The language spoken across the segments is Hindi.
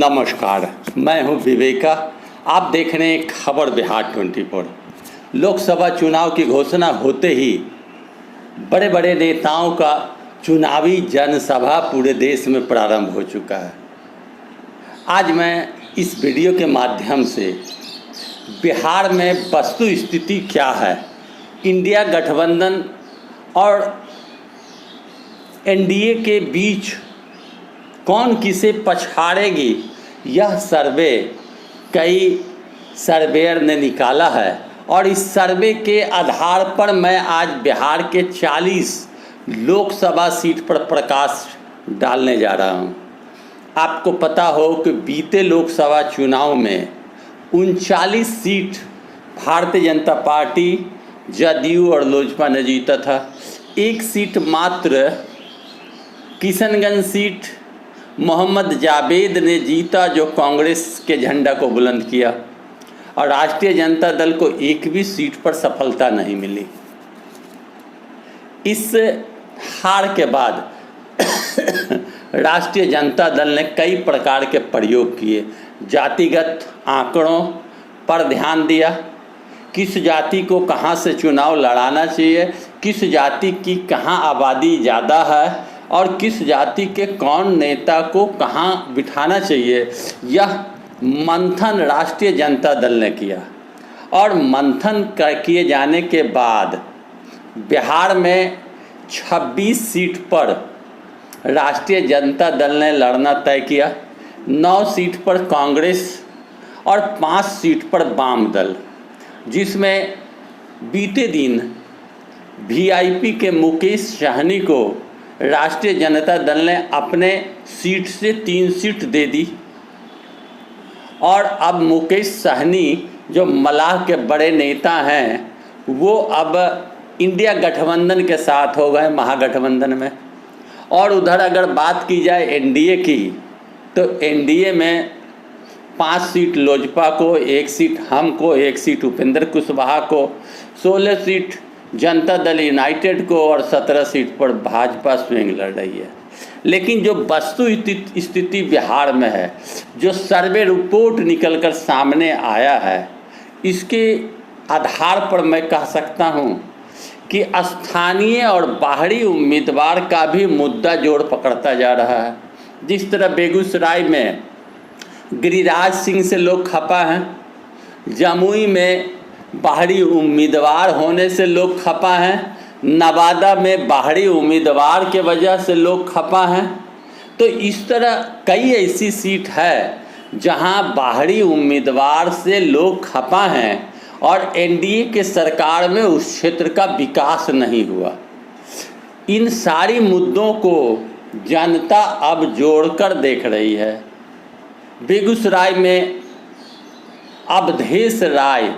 नमस्कार, मैं हूं विवेका। आप देख रहे हैं खबर बिहार 24। लोकसभा चुनाव की घोषणा होते ही बड़े बड़े नेताओं का चुनावी जनसभा पूरे देश में प्रारंभ हो चुका है। आज मैं इस वीडियो के माध्यम से बिहार में वस्तु स्थिति क्या है, इंडिया गठबंधन और एनडीए के बीच कौन किसे पछाड़ेगी, यह सर्वे कई सर्वेयर ने निकाला है और इस सर्वे के आधार पर मैं आज बिहार के 40 लोकसभा सीट पर प्रकाश डालने जा रहा हूं। आपको पता हो कि बीते लोकसभा चुनाव में 39 सीट भारतीय जनता पार्टी, जदयू और लोजपा ने जीता था। एक सीट मात्र किशनगंज सीट मोहम्मद जावेद ने जीता, जो कांग्रेस के झंडा को बुलंद किया, और राष्ट्रीय जनता दल को एक भी सीट पर सफलता नहीं मिली। इस हार के बाद राष्ट्रीय जनता दल ने कई प्रकार के प्रयोग किए। जातिगत आंकड़ों पर ध्यान दिया, किस जाति को कहां से चुनाव लड़ाना चाहिए, किस जाति की कहां आबादी ज़्यादा है और किस जाति के कौन नेता को कहां बिठाना चाहिए, यह मंथन राष्ट्रीय जनता दल ने किया। और मंथन किए जाने के बाद बिहार में 26 सीट पर राष्ट्रीय जनता दल ने लड़ना तय किया, 9 सीट पर कांग्रेस और 5 सीट पर वाम दल, जिसमें बीते दिन वीआईपी के मुकेश सहनी को राष्ट्रीय जनता दल ने अपने सीट से 3 सीट दे दी। और अब मुकेश सहनी जो मलाह के बड़े नेता हैं, वो अब इंडिया गठबंधन के साथ हो गए, महागठबंधन में। और उधर अगर बात की जाए एनडीए की, तो एनडीए में 5 सीट लोजपा को, 1 सीट हमको, 1 सीट उपेंद्र कुशवाहा को, 16 सीट जनता दल यूनाइटेड को और 17 सीट पर भाजपा स्विंग लड़ रही है। लेकिन जो वस्तु स्थिति बिहार में है, जो सर्वे रिपोर्ट निकलकर सामने आया है, इसके आधार पर मैं कह सकता हूं कि स्थानीय और बाहरी उम्मीदवार का भी मुद्दा जोड़ पकड़ता जा रहा है। जिस तरह बेगूसराय में गिरिराज सिंह से लोग खपा हैं, जमुई में बाहरी उम्मीदवार होने से लोग खपा हैं, नवादा में बाहरी उम्मीदवार के वजह से लोग खपा हैं। तो इस तरह कई ऐसी सीट है जहां बाहरी उम्मीदवार से लोग खपा हैं और एनडीए के सरकार में उस क्षेत्र का विकास नहीं हुआ। इन सारी मुद्दों को जनता अब जोड़कर देख रही है। बेगूसराय में अवधेश राय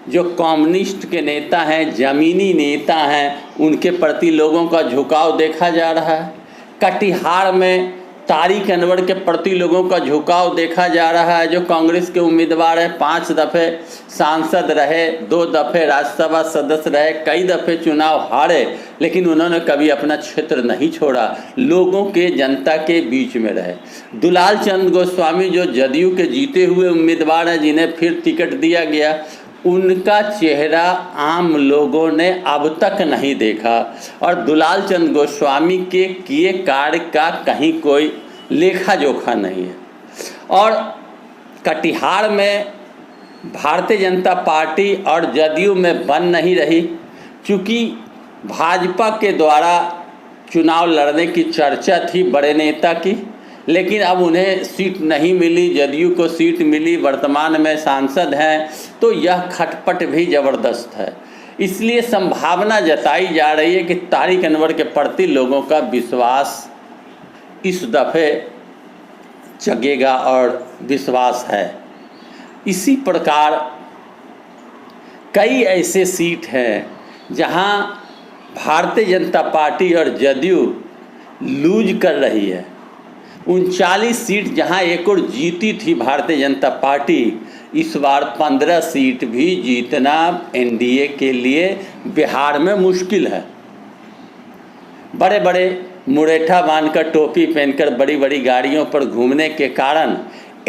जो कम्युनिस्ट के नेता हैं, ज़मीनी नेता हैं, उनके प्रति लोगों का झुकाव देखा जा रहा है। कटिहार में तारिक अनवर के प्रति लोगों का झुकाव देखा जा रहा है, जो कांग्रेस के उम्मीदवार हैं। 5 दफ़े सांसद रहे, 2 दफ़े राज्यसभा सदस्य रहे, कई दफ़े चुनाव हारे, लेकिन उन्होंने कभी अपना क्षेत्र नहीं छोड़ा, लोगों के, जनता के बीच में रहे। दुलाल चंद गोस्वामी जो जदयू के जीते हुए उम्मीदवार हैं, जिन्हें फिर टिकट दिया गया, उनका चेहरा आम लोगों ने अब तक नहीं देखा और दुलाल चंद गोस्वामी के किए कार्य का कहीं कोई लेखा जोखा नहीं है। और कटिहार में भारतीय जनता पार्टी और जदयू में बन नहीं रही, क्योंकि भाजपा के द्वारा चुनाव लड़ने की चर्चा थी बड़े नेता की, लेकिन अब उन्हें सीट नहीं मिली, जदयू को सीट मिली, वर्तमान में सांसद हैं, तो यह खटपट भी ज़बरदस्त है। इसलिए संभावना जताई जा रही है कि तारिक अनवर के प्रति लोगों का विश्वास इस दफ़े जगेगा और विश्वास है। इसी प्रकार कई ऐसे सीट हैं जहां भारतीय जनता पार्टी और जदयू लूज कर रही है। 39 सीट जहां एक और जीती थी भारतीय जनता पार्टी, इस बार 15 सीट भी जीतना एनडीए के लिए बिहार में मुश्किल है। बड़े बड़े मुरेठा बांधकर, टोपी पहनकर बड़ी बड़ी गाड़ियों पर घूमने के कारण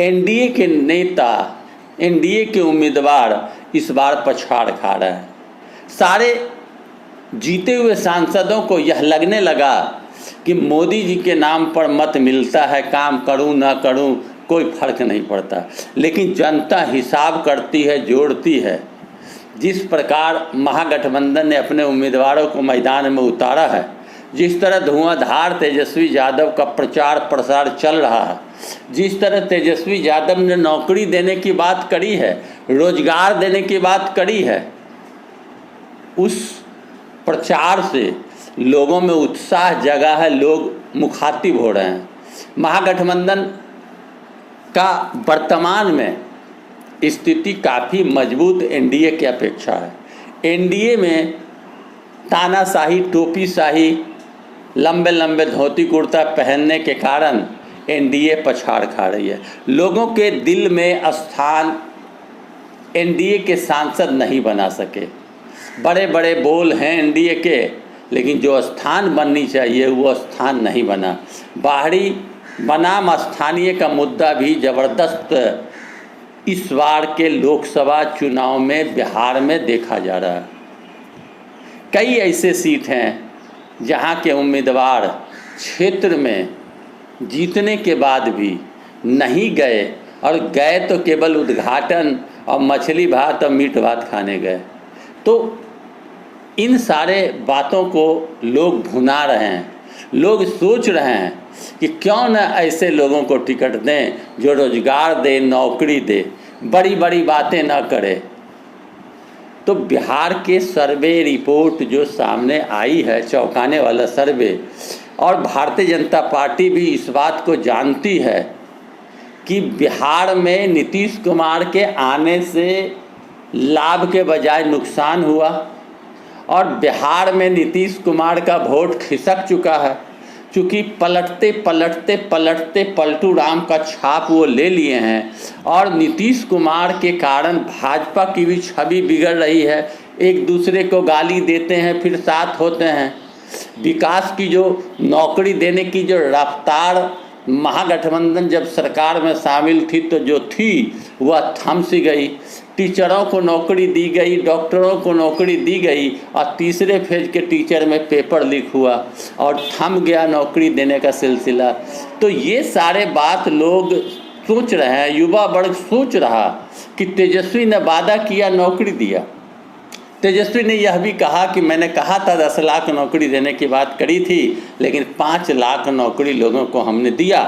एनडीए के नेता, एनडीए के उम्मीदवार इस बार पछाड़ खा रहे हैं। सारे जीते हुए सांसदों को यह लगने लगा कि मोदी जी के नाम पर मत मिलता है, काम करूं ना करूं कोई फर्क नहीं पड़ता। लेकिन जनता हिसाब करती है, जोड़ती है। जिस प्रकार महागठबंधन ने अपने उम्मीदवारों को मैदान में उतारा है, जिस तरह धुआंधार तेजस्वी यादव का प्रचार प्रसार चल रहा है, जिस तरह तेजस्वी यादव ने नौकरी देने की बात करी है, रोजगार देने की बात करी है, उस प्रचार से लोगों में उत्साह जगा है, लोग मुखातिब हो रहे हैं। महागठबंधन का वर्तमान में स्थिति काफ़ी मजबूत एनडीए की अपेक्षा है। एनडीए में तानाशाही, टोपीशाही, लंबे लंबे धोती कुर्ता पहनने के कारण एनडीए पछाड़ खा रही है। लोगों के दिल में स्थान एनडीए के सांसद नहीं बना सके। बड़े बड़े बोल हैं एनडीए के, लेकिन जो स्थान बननी चाहिए वो स्थान नहीं बना। बाहरी बनाम स्थानीय का मुद्दा भी ज़बरदस्त इस बार के लोकसभा चुनाव में बिहार में देखा जा रहा है। कई ऐसे सीट हैं जहां के उम्मीदवार क्षेत्र में जीतने के बाद भी नहीं गए, और गए तो केवल उद्घाटन और मछली भात और मीट भात खाने गए। तो इन सारे बातों को लोग भुना रहे हैं। लोग सोच रहे हैं कि क्यों न ऐसे लोगों को टिकट दें जो रोजगार दे, नौकरी दे, बड़ी बड़ी बातें न करे। तो बिहार के सर्वे रिपोर्ट जो सामने आई है, चौंकाने वाला सर्वे, और भारतीय जनता पार्टी भी इस बात को जानती है कि बिहार में नीतीश कुमार के आने से लाभ के बजाय नुकसान हुआ, और बिहार में नीतीश कुमार का वोट खिसक चुका है। चूँकि पलटते पलटते पलटते पलटू राम का छाप वो ले लिए हैं, और नीतीश कुमार के कारण भाजपा की भी छवि बिगड़ रही है। एक दूसरे को गाली देते हैं, फिर साथ होते हैं। विकास की जो नौकरी देने की जो रफ्तार महागठबंधन जब सरकार में शामिल थी तो जो थी वह थम सी गई। टीचरों को नौकरी दी गई, डॉक्टरों को नौकरी दी गई, और तीसरे फेज के टीचर में पेपर लीक हुआ और थम गया नौकरी देने का सिलसिला। तो ये सारे बात लोग सोच रहे हैं, युवा वर्ग सोच रहा कि तेजस्वी ने वादा किया, नौकरी दिया। तेजस्वी ने यह भी कहा कि मैंने कहा था 10 लाख नौकरी देने की बात करी थी, लेकिन 5 लाख नौकरी लोगों को हमने दिया।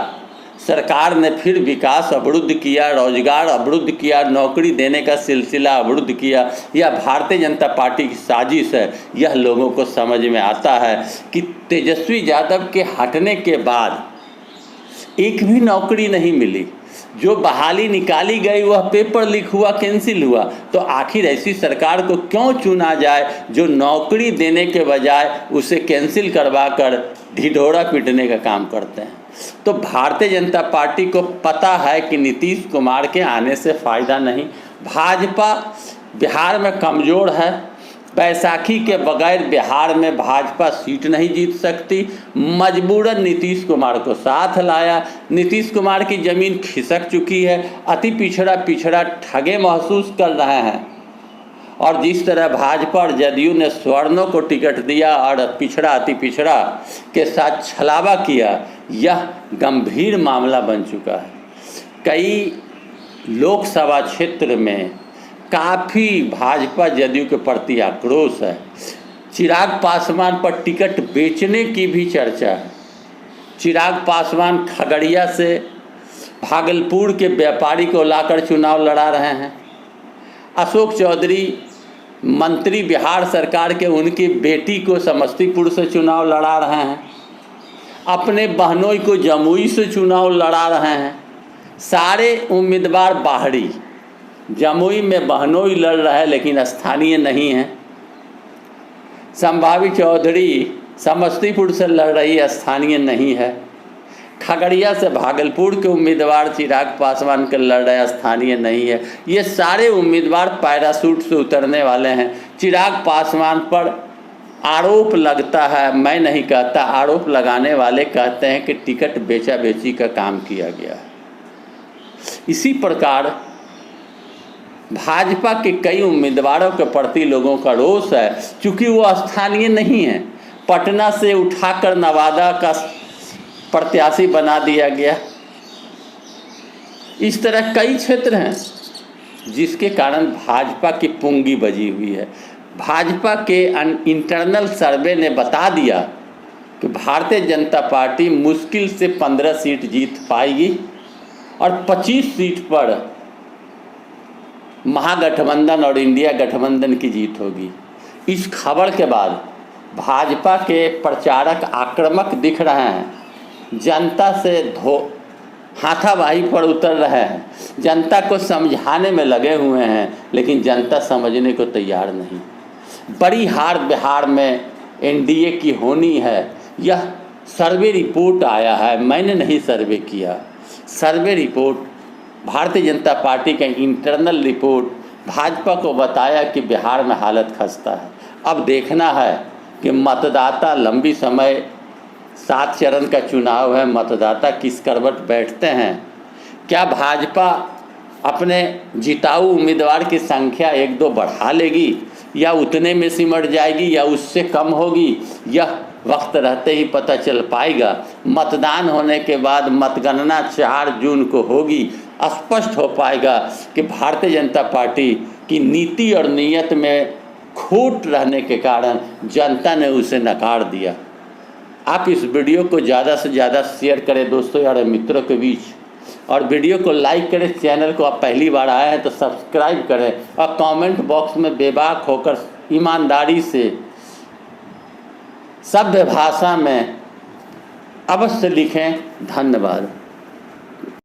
सरकार ने फिर विकास अवरुद्ध किया, रोजगार अवरुद्ध किया, नौकरी देने का सिलसिला अवरुद्ध किया। यह भारतीय जनता पार्टी की साजिश है। यह लोगों को समझ में आता है कि तेजस्वी यादव के हटने के बाद एक भी नौकरी नहीं मिली। जो बहाली निकाली गई वह पेपर लीक हुआ, कैंसिल हुआ। तो आखिर ऐसी सरकार को क्यों चुना जाए जो नौकरी देने के बजाय उसे कैंसिल करवा कर ढिढोरा पीटने का काम करते हैं। तो भारतीय जनता पार्टी को पता है कि नीतीश कुमार के आने से फ़ायदा नहीं। भाजपा बिहार में कमज़ोर है। बैसाखी के बगैर बिहार में भाजपा सीट नहीं जीत सकती। मजबूरन नीतीश कुमार को साथ लाया। नीतीश कुमार की ज़मीन खिसक चुकी है। अति पिछड़ा पिछड़ा ठगे महसूस कर रहे हैं। और जिस तरह भाजपा और जदयू ने स्वर्णों को टिकट दिया और पिछड़ा अति पिछड़ा के साथ छलावा किया, यह गंभीर मामला बन चुका है। कई लोकसभा क्षेत्र में काफ़ी भाजपा जदयू के प्रति आक्रोश है। चिराग पासवान पर टिकट बेचने की भी चर्चा है। चिराग पासवान खगड़िया से भागलपुर के व्यापारी को लाकर चुनाव लड़ा रहे हैं। अशोक चौधरी मंत्री बिहार सरकार के, उनकी बेटी को समस्तीपुर से चुनाव लड़ा रहे हैं। अपने बहनोई को जमुई से चुनाव लड़ा रहे हैं। सारे उम्मीदवार बाहरी, जमुई में बहनोई लड़ रहा है लेकिन स्थानीय नहीं है। संभावी चौधरी समस्तीपुर से लड़ रही है, स्थानीय नहीं है। खगड़िया से भागलपुर के उम्मीदवार चिराग पासवान के लड़ रहे, स्थानीय नहीं है। ये सारे उम्मीदवार पैराशूट से उतरने वाले हैं। चिराग पासवान पर आरोप लगता है, मैं नहीं कहता, आरोप लगाने वाले कहते हैं कि टिकट बेचा बेची का काम किया गया है। इसी प्रकार भाजपा के कई उम्मीदवारों के प्रति लोगों का रोष है, क्योंकि वो स्थानीय नहीं है। पटना से उठाकर नवादा का प्रत्याशी बना दिया गया। इस तरह कई क्षेत्र हैं जिसके कारण भाजपा की पूंगी बजी हुई है। भाजपा के इंटरनल सर्वे ने बता दिया कि भारतीय जनता पार्टी मुश्किल से 15 सीट जीत पाएगी और 25 सीट पर महागठबंधन और इंडिया गठबंधन की जीत होगी। इस खबर के बाद भाजपा के प्रचारक आक्रामक दिख रहे हैं, जनता से हाथापाई पर उतर रहे हैं, जनता को समझाने में लगे हुए हैं, लेकिन जनता समझने को तैयार नहीं। बड़ी हार बिहार में एनडीए की होनी है, यह सर्वे रिपोर्ट आया है, मैंने नहीं सर्वे किया। Survey report, Bharatiya Janata party का इंटरनल रिपोर्ट भाजपा को बताया कि बिहार में हालत खस्ता है। अब देखना है कि मतदाता लंबी समय 7 चरण का चुनाव है, मतदाता किस करवट बैठते हैं। क्या भाजपा अपने जिताऊ उम्मीदवार की संख्या 1-2 बढ़ा लेगी या उतने में सिमट जाएगी या उससे कम होगी, यह वक्त रहते ही पता चल पाएगा। मतदान होने के बाद मतगणना 4 जून को होगी, स्पष्ट हो पाएगा कि भारतीय जनता पार्टी की नीति और नीयत में खोट रहने के कारण जनता ने उसे नकार दिया। आप इस वीडियो को ज़्यादा से ज़्यादा शेयर करें दोस्तों और मित्रों के बीच, और वीडियो को लाइक करें। चैनल को आप पहली बार आए हैं तो सब्सक्राइब करें और कमेंट बॉक्स में बेबाक होकर ईमानदारी से सभ्य भाषा में अवश्य लिखें। धन्यवाद।